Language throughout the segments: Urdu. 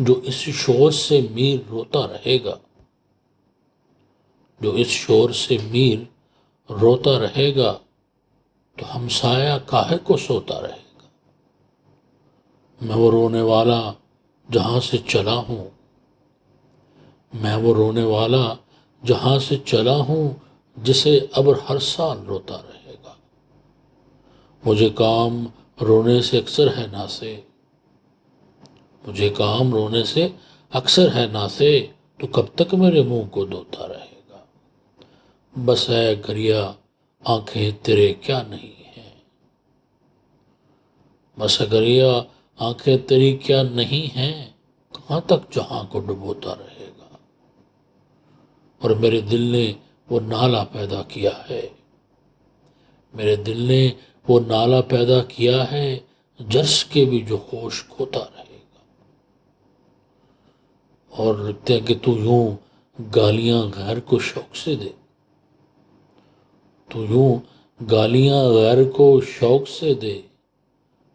جو اس شور سے میر روتا رہے گا، جو اس شور سے میر روتا رہے گا، تو ہمسایہ کاہے کو سوتا رہے گا۔ میں وہ رونے والا جہاں سے چلا ہوں، میں وہ رونے والا جہاں سے چلا ہوں، جسے ابر ہر سال روتا رہے گا۔ مجھے کام رونے سے اکثر ہے ناسے، مجھے کام رونے سے اکثر ہے ناسے، تو کب تک میرے منہ کو دھوتا رہے گا۔ بس ہے گریا آنکھیں تیرے کیا نہیں ہیں، بس ہے گریا آنکھیں تیری کیا نہیں ہیں، کہاں تک جہاں کو ڈبوتا رہے گا۔ اور میرے دل نے وہ نالہ پیدا کیا ہے، میرے دل نے وہ نالہ پیدا کیا ہے، جرس کے بھی جو ہوش کھوتا رہے گا۔ اور لکھتے ہیں کہ تو یوں گالیاں غیر کو شوق سے دے، تو یوں گالیاں غیر کو شوق سے دے،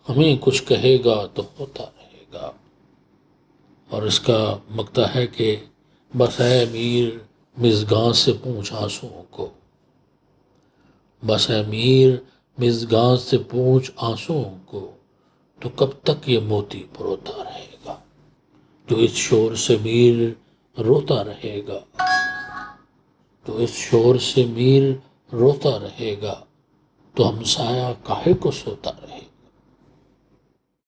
ہمیں کچھ کہے گا تو ہوتا رہے گا۔ اور اس کا مقطع ہے کہ بس ہے میر مژگاں سے پونچھ آنسوؤں کو، بس ہے میر مژگاں سے پونچھ آنسوؤں کو، تو کب تک یہ موتی پروتا رہے گا۔ جو اس شور سے میر روتا رہے گا، تو اس شور سے میر روتا رہے گا، تو ہمسایہ کاہے کو سوتا رہے گا۔